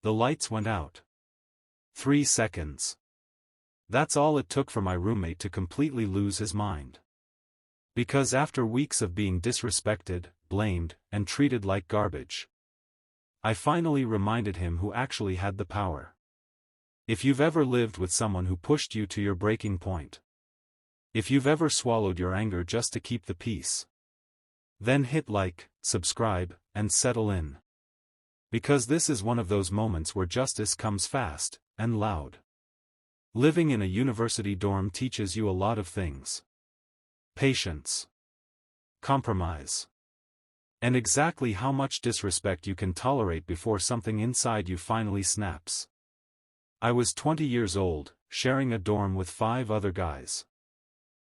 The lights went out. 3 seconds. That's all it took for my roommate to completely lose his mind. Because after weeks of being disrespected, blamed, and treated like garbage, I finally reminded him who actually had the power. If you've ever lived with someone who pushed you to your breaking point, if you've ever swallowed your anger just to keep the peace, then hit like, subscribe, and settle in. Because this is one of those moments where justice comes fast and loud. Living in a university dorm teaches you a lot of things. Patience, compromise, and exactly how much disrespect you can tolerate before something inside you finally snaps. I was 20 years old, sharing a dorm with 5 other guys.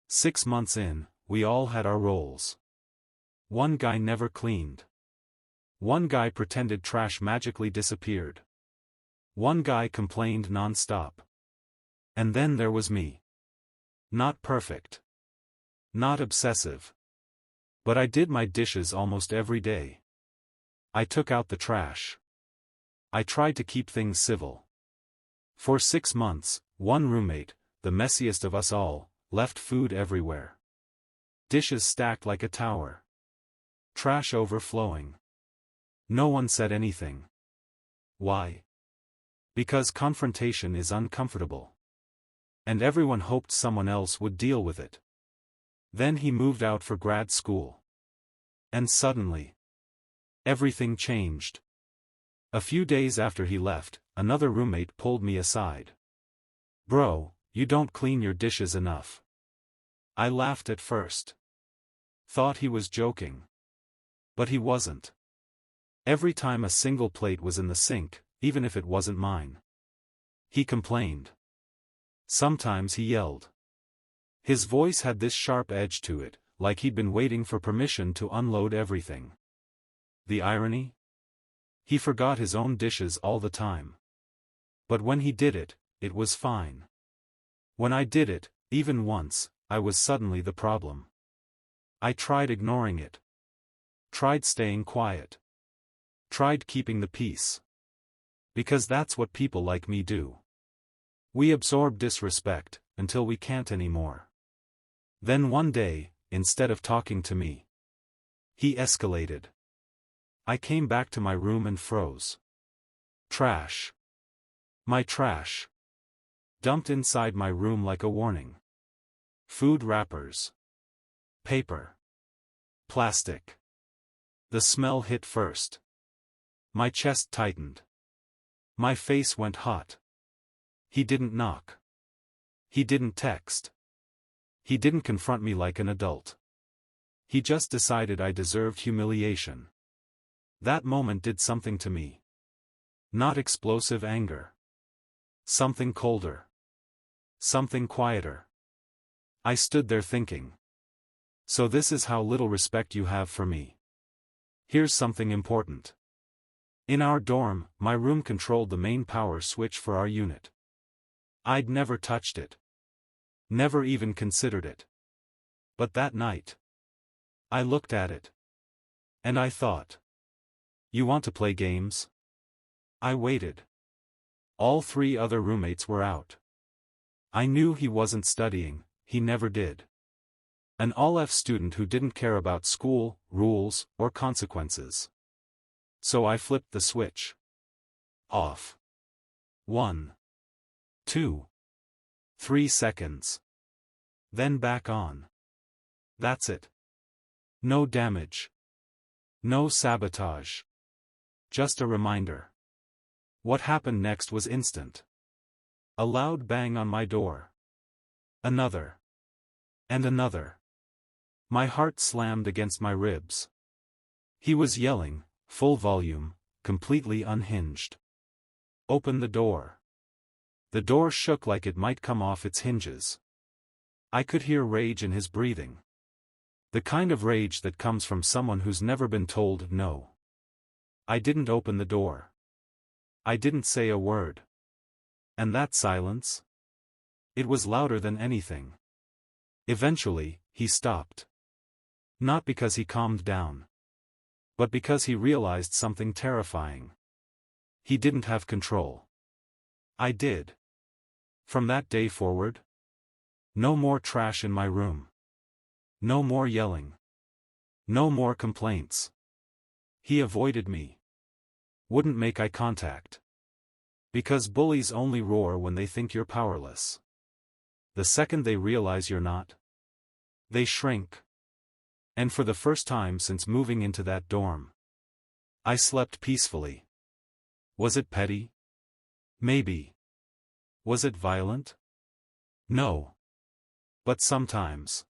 6 months in, we all had our roles. One guy never cleaned. One guy pretended trash magically disappeared. One guy complained non-stop. And then there was me. Not perfect. Not obsessive. But I did my dishes almost every day. I took out the trash. I tried to keep things civil. For 6 months, one roommate, the messiest of us all, left food everywhere. Dishes stacked like a tower. Trash overflowing. No one said anything. Why? Because confrontation is uncomfortable. And everyone hoped someone else would deal with it. Then he moved out for grad school. And suddenly, everything changed. A few days after he left, another roommate pulled me aside. "Bro, you don't clean your dishes enough." I laughed at first. Thought he was joking. But he wasn't. Every time a single plate was in the sink, even if it wasn't mine, he complained. Sometimes he yelled. His voice had this sharp edge to it, like he'd been waiting for permission to unload everything. The irony? He forgot his own dishes all the time. But when he did it, it was fine. When I did it, even once, I was suddenly the problem. I tried ignoring it. Tried staying quiet. Tried keeping the peace. Because that's what people like me do. We absorb disrespect, until we can't anymore. Then one day, instead of talking to me, he escalated. I came back to my room and froze. Trash. My trash. Dumped inside my room like a warning. Food wrappers. Paper. Plastic. The smell hit first. My chest tightened. My face went hot. He didn't knock. He didn't text. He didn't confront me like an adult. He just decided I deserved humiliation. That moment did something to me. Not explosive anger. Something colder. Something quieter. I stood there thinking. So this is how little respect you have for me. Here's something important. In our dorm, my room controlled the main power switch for our unit. I'd never touched it. Never even considered it. But that night, I looked at it. And I thought. You want to play games? I waited. All 3 other roommates were out. I knew he wasn't studying, he never did. An all-F student who didn't care about school, rules, or consequences. So I flipped the switch. Off. 1. 2. 3 seconds. Then back on. That's it. No damage. No sabotage. Just a reminder. What happened next was instant. A loud bang on my door. Another. And another. My heart slammed against my ribs. He was yelling, full volume, completely unhinged. Open the door. The door shook like it might come off its hinges. I could hear rage in his breathing. The kind of rage that comes from someone who's never been told no. I didn't open the door. I didn't say a word. And that silence? It was louder than anything. Eventually, he stopped. Not because he calmed down. But because he realized something terrifying. He didn't have control. I did. From that day forward, no more trash in my room. No more yelling. No more complaints. He avoided me. Wouldn't make eye contact. Because bullies only roar when they think you're powerless. The second they realize you're not, they shrink. And for the first time since moving into that dorm, I slept peacefully. Was it petty? Maybe. Was it violent? No. But sometimes,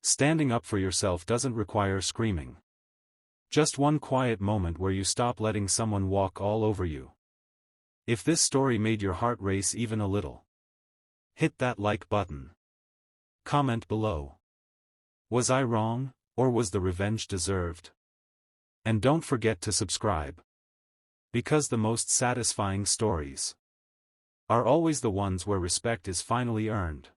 standing up for yourself doesn't require screaming. Just one quiet moment where you stop letting someone walk all over you. If this story made your heart race even a little, hit that like button. Comment below. Was I wrong, or was the revenge deserved? And don't forget to subscribe. Because the most satisfying stories are always the ones where respect is finally earned.